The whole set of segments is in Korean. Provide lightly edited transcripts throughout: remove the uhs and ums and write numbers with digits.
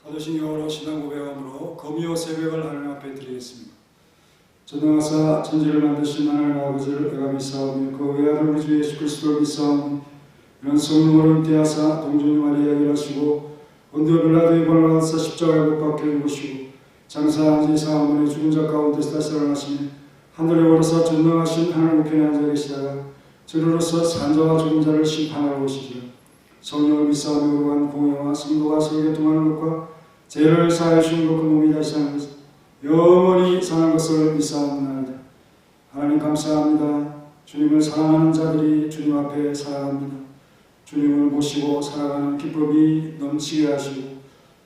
사도신경으로 신앙 고백함으로 금요 새벽을 하나님 앞에 드리겠습니다. 전능하사 천지를 만드신 하나님 아버지를 내가 믿사오며 그 외아들 우리 주 예수 그리스도를 믿사오며 이런 성령으로 잉태하사 동정녀 마리아에게 하시고 본디오 빌라도의 고난을 받으사 십자가에 못 박혀 죽으시고 장사한 지 사흘 만에 죽은 자 가운데서 다시 살아나시며 하늘에 오르사 전능하신 하나님 우편에 앉아 계시다가 저로서 산자와 죽은 자를 심판하러 오시리라. 성령을 믿사오며 거룩한 공회와 성도가 서로 교통하는 것과 죄를 사하여 주신 것 그 몸이 다시 사는 것을 영원히 사는 것을 믿사옵나이다. 하나님 감사합니다. 주님을 사랑하는 자들이 주님 앞에 살아갑니다. 주님을 모시고 살아가는 기쁨이 넘치게 하시고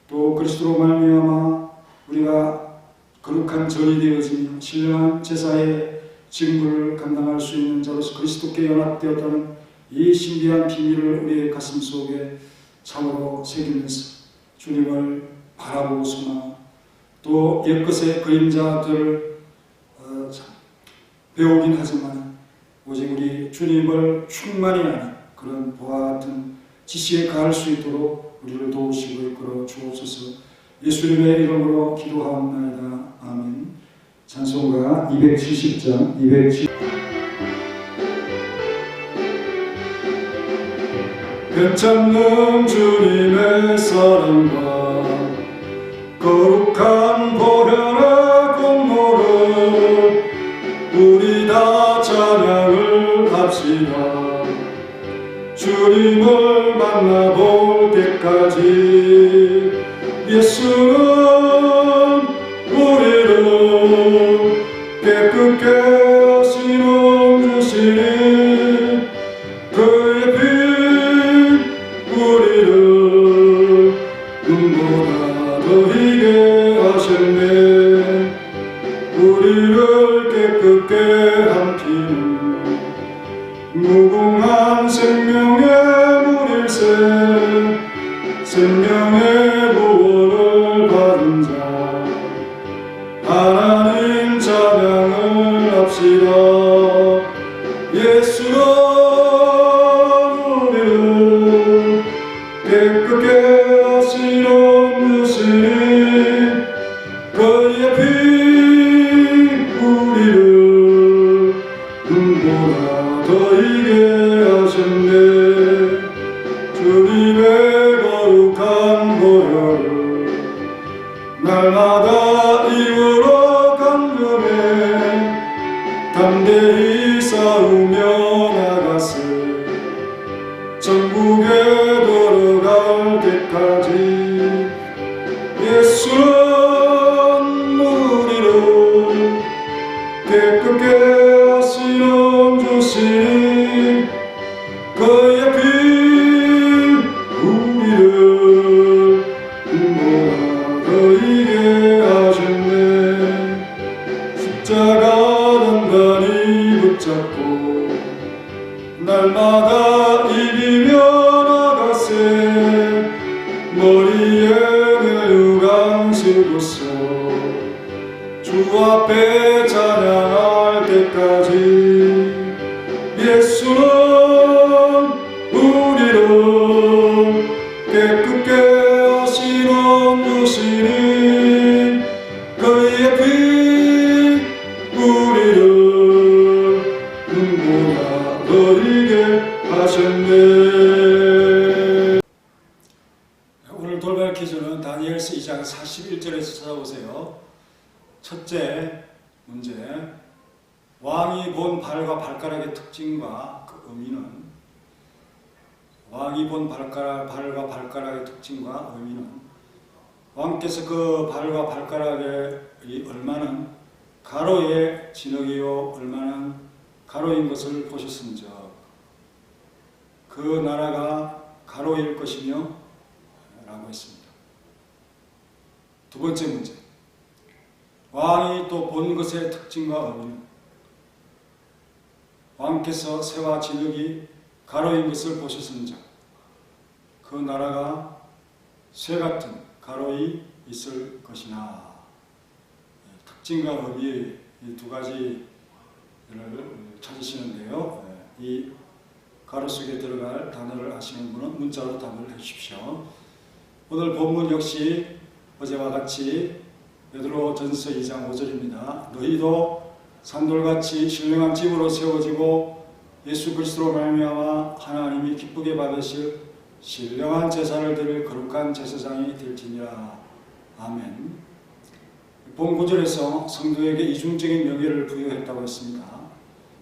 또 그리스도로 말미암아 우리가 거룩한 전이 되어지며 신령한 제사의 직무를 감당할 수 있는 자로서 그리스도께 연합되었다는 이 신비한 비밀을 우리의 가슴 속에 참으로 새기면서 주님을 바라보고 소망 또 옛것의 그림자들을 배우긴 하지만 오직 우리 주님을 충만히 아는 그런 보화 같은 지식에 가할 수 있도록 우리를 도우시고 이끌어 주옵소서. 예수님의 이름으로 기도하옵나이다. 아멘. 찬송가 270장 270 괜찮는 주님의 사랑과 거룩한 보혈의 공로를 우리 다 찬양을 합시다. 주님을 만나볼 때까지 예수는 우리를 깨끗게 하시는 주시니 그의 피 우리를 눈보다 더 희게 하셨네. 우리를 깨끗게 한 피는 무궁한 생명의 물일세. 생명의 구원을 받은 자 하나님 찬양을 합시다. 예수는 우리를 깨끗게 하시는 주시니 그의 피 우리를 눈보다 더 희게 하셨네. 주님의 거룩한 보혈을 날마다 입으로 감금해 담대히 싸우며 나가세. 천국에 들어갈 때까지 예수는 우리를 깨끗게 하시는 주시니 그의 피 우리를 눈보다 더 희게 하셨네. 십자가 단단히 붙잡고 날마다 이기며 나가세. 머리에 멜루강 쓰고서 주 앞에 찬양할 때까지 예수는 우리를 깨끗게 하시는 주시니 그의 피 우리를 눈보다 더 희게 하셨네. 오늘 돌발 퀴즈는 다니엘서 2장 41절에서 찾아보세요. 첫째 문제, 왕이 본 발과 발가락의 특징과 그 의미는, 왕이 본 발과 발가락의 특징과 의미는 왕께서 그 발과 발가락의 얼마는 가로의 진흙이요 얼마는 가로인 것을 보셨은즉 그 나라가 가로일 것이며 라고 했습니다. 두 번째 문제, 왕이 또 본 것의 특징과 의미는 왕께서 새와 진흙이 가로인 것을 보셨은즉 그 나라가 새 같은 가로이 있을 것이나. 특징과 의미 이 두 가지를 찾으시는데요. 이 가로 속에 들어갈 단어를 아시는 분은 문자로 답을 해주십시오. 오늘 본문 역시 어제와 같이 베드로전서 2장 5절입니다. 너희도 산돌같이 신령한 집으로 세워지고 예수 그리스도로 말미암아 하나님이 기쁘게 받으실 신령한 제사를 드릴 거룩한 제사장이 될지니라. 아멘. 본 구절에서 성도에게 이중적인 명예를 부여했다고 했습니다.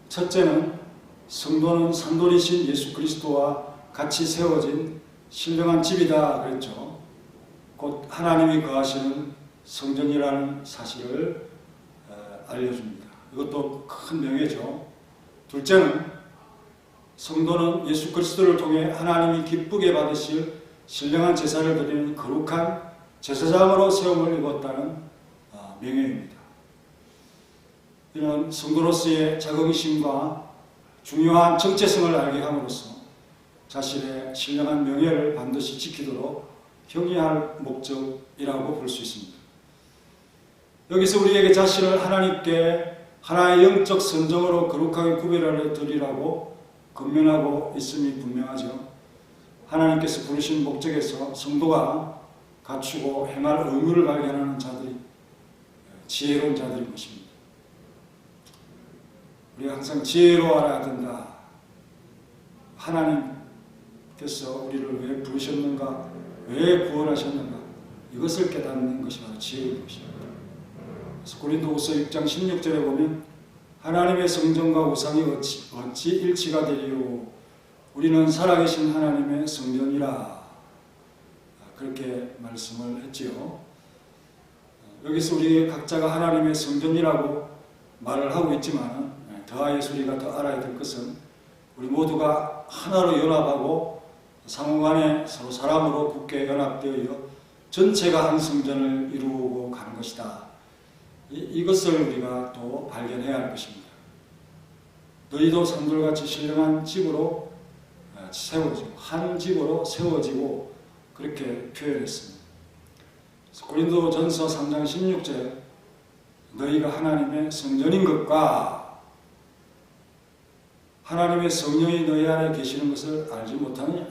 첫째는 성도는 산돌이신 예수 그리스도와 같이 세워진 신령한 집이다 그랬죠. 곧 하나님이 거하시는 성전이라는 사실을 알려줍니다. 이것도 큰 명예죠. 둘째는 성도는 예수 그리스도를 통해 하나님이 기쁘게 받으실 신령한 제사를 드리는 거룩한 제사장으로 세움을 입었다는 명예입니다. 이는 성도로서의 자긍심과 중요한 정체성을 알게 함으로써 자신의 신령한 명예를 반드시 지키도록 경의할 목적이라고 볼 수 있습니다. 여기서 우리에게 자신을 하나님께 하나의 영적 선정으로 거룩하게 구별하여 드리라고 권면하고 있음이 분명하죠. 하나님께서 부르신 목적에서 성도가 갖추고 행할 의무를 발견하는 자들이 지혜로운 자들인 것입니다. 우리가 항상 지혜로워야 된다. 하나님께서 우리를 왜 부르셨는가, 왜 구원하셨는가, 이것을 깨닫는 것이 바로 지혜인 것입니다. 그래서 고린도후서 6장 16절에 보면 하나님의 성전과 우상이 어찌 일치가 되리요, 우리는 살아계신 하나님의 성전이라, 그렇게 말씀을 했지요. 여기서 우리 각자가 하나님의 성전이라고 말을 하고 있지만 더하여서 우리가 더 알아야 될 것은 우리 모두가 하나로 연합하고 상호간에 서로 사람으로 굳게 연합되어 전체가 한 성전을 이루고 가는 것이다. 이것을 우리가 또 발견해야 할 것입니다. 너희도 산돌같이 신령한 집으로 세워지고 한 집으로 세워지고 그렇게 표현했습니다. 고린도전서 3장 16절에 너희가 하나님의 성전인 것과 하나님의 성령이 너희 안에 계시는 것을 알지 못하느냐.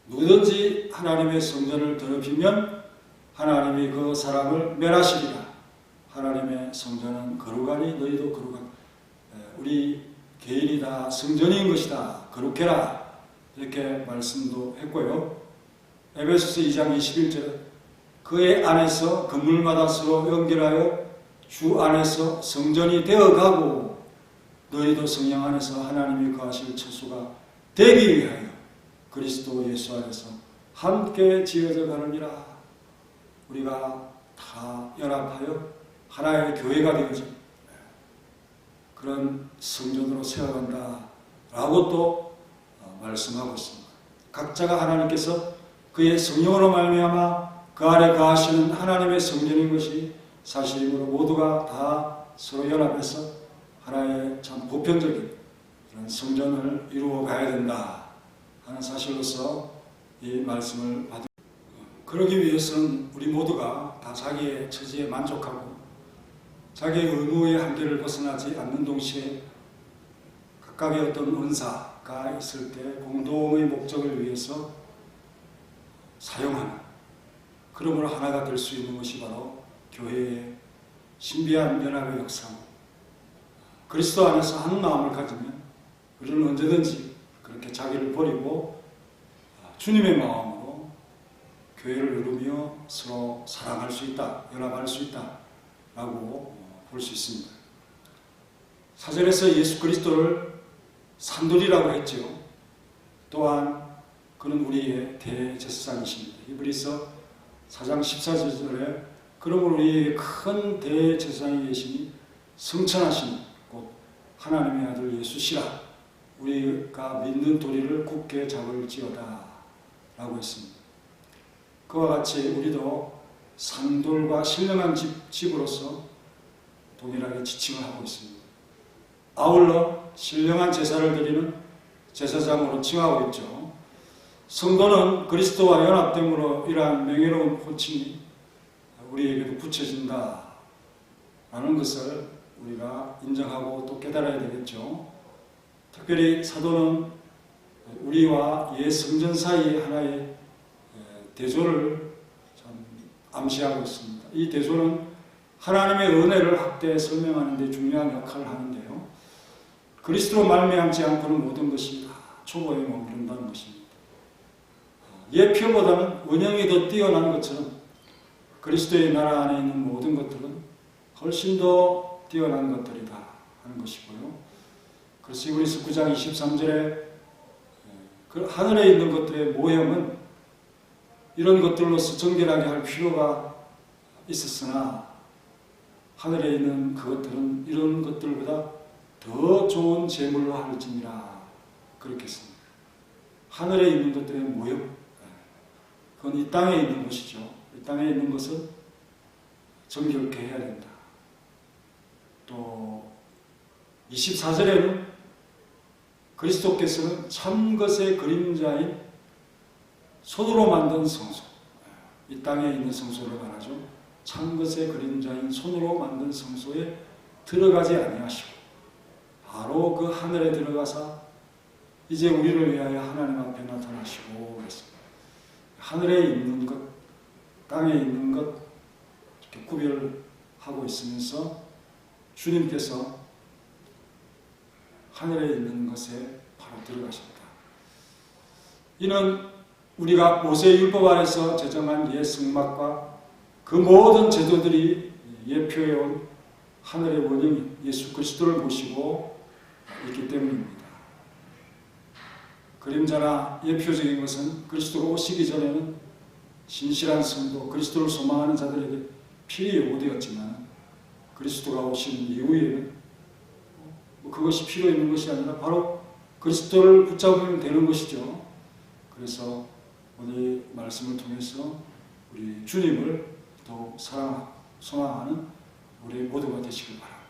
누구든지 하나님의 성전을 더럽히면 하나님이 그 사람을 멸하시리라. 하나님의 성전은 거룩하니 너희도 거룩하니. 우리 개인이 다 성전인 것이다. 거룩해라. 이렇게 말씀도 했고요. 에베소서 2장 21절에 그의 안에서 건물마다 서로 연결하여 주 안에서 성전이 되어가고 너희도 성령 안에서 하나님이 거하실 처소가 되기 위하여 그리스도 예수 안에서 함께 지어져 가느니라. 우리가 다 연합하여 하나의 교회가 되어진 그런 성전으로 세워간다 라고 또 말씀하고 있습니다. 각자가 하나님께서 그의 성령으로 말미암아 그 안에 거하시는 하나님의 성전인 것이 사실이므로 모두가 다 서로 연합해서 하나의 참 보편적인 그런 성전을 이루어 가야 된다 하는 사실로서 이 말씀을 받습니다. 그러기 위해서는 우리 모두가 다 자기의 처지에 만족하고 자기의 의무의 한계를 벗어나지 않는 동시에 각각의 어떤 은사가 있을 때 공동의 목적을 위해서 사용하는, 그러므로 하나가 될 수 있는 것이 바로 교회의 신비한 연합의 역사. 그리스도 안에서 한 마음을 가지면 우리는 언제든지 그렇게 자기를 버리고 주님의 마음으로 교회를 이루며 서로 사랑할 수 있다, 연합할 수 있다 라고 볼 수 있습니다. 사절에서 예수 그리스도를 산돌이라고 했죠. 또한 그는 우리의 대제사장이십니다. 히브리서 4장 14절에 그러므로 우리에게 큰 대제사장이 계시니 성천하신 곧 하나님의 아들 예수시라. 우리가 믿는 도리를 굳게 잡을지어다 라고 했습니다. 그와 같이 우리도 산돌과 신령한 집으로서 동일하게 지칭을 하고 있습니다. 아울러 신령한 제사를 드리는 제사장으로 칭하고 있죠. 성도는 그리스도와 연합됨으로 이러한 명예로운 호칭이 우리에게도 붙여진다 라는 것을 우리가 인정하고 또 깨달아야 되겠죠. 특별히 사도는 우리와 옛 성전 사이의 하나의 대조를 참 암시하고 있습니다. 이 대소는 하나님의 은혜를 확대해 설명하는 데 중요한 역할을 하는데요. 그리스도로 말미암지 않고는 모든 것이 다 초보에 머무른다는 것입니다. 예표보다는 원형이 더 뛰어난 것처럼 그리스도의 나라 안에 있는 모든 것들은 훨씬 더 뛰어난 것들이다 하는 것이고요. 그래서 히브리서 9장 23절에 그 하늘에 있는 것들의 모형은 이런 것들로서 정결하게 할 필요가 있었으나 하늘에 있는 그것들은 이런 것들보다 더 좋은 제물로 할지니라 그렇게 했습니다. 하늘에 있는 것들의 모형, 그건 이 땅에 있는 것이죠. 이 땅에 있는 것은 정결케 해야 된다. 또 24절에는 그리스도께서는 참 것의 그림자인 손으로 만든 성소, 이 땅에 있는 성소를 말하죠. 참 것의 그림자인 손으로 만든 성소에 들어가지 아니하시고 바로 그 하늘에 들어가사 이제 우리를 위하여 하나님 앞에 나타나시고 그랬습니다. 하늘에 있는 것, 땅에 있는 것 이렇게 구별하고 있으면서 주님께서 하늘에 있는 것에 바로 들어가십니다. 이는 우리가 모세율법 아래서 제정한 옛 성막과 그 모든 제도들이 예표해온 하늘의 원형인 예수 그리스도를 모시고 있기 때문입니다. 그림자나 예표적인 것은 그리스도가 오시기 전에는 신실한 성도, 그리스도를 소망하는 자들에게 필히 요구되었지만 그리스도가 오신 이후에는 그것이 필요 있는 것이 아니라 바로 그리스도를 붙잡으면 되는 것이죠. 그래서 오늘 말씀을 통해서 우리 주님을 더 사랑하고 소망하는 우리 모두가 되시길 바랍니다.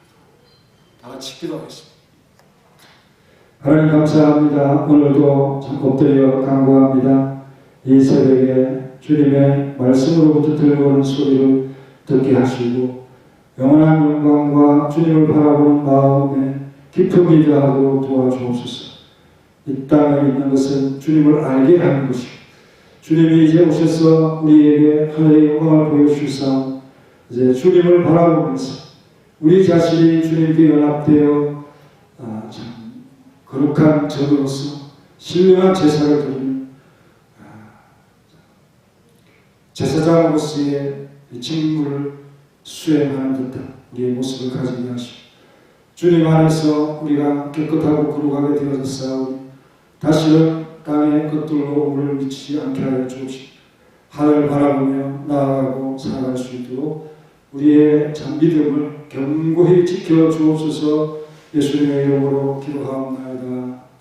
다 같이 기도하겠습니다. 하나님 감사합니다. 오늘도 참 엎드려 간구합니다. 이 새벽에 주님의 말씀으로부터 들려오는 소리를 듣게 하시고 영원한 영광과 주님을 바라보는 마음에 깊이 기도하도록 도와주옵소서. 이 땅에 있는 것은 주님을 알게 하는 것이고 주님이 이제 오셔서 우리에게 하늘의 영광을 보여주사 이제 주님을 바라보면서 우리 자신이 주님께 연합되어 참 거룩한 전으로서 신령한 제사를 드리는 제사장으로서의 직무를 수행하는 듯한 우리의 모습을 가지게 하시고 주님 안에서 우리가 깨끗하고 거룩하게 되어졌사오니 다시는 땅의 것들로 우리를 미치지 않게 하여 주옵시고 하늘을 바라보며 나아가고 살아갈 수 있도록 우리의 참 믿음을 견고히 지켜 주옵소서. 예수님의 이름으로 기도하옵나이다.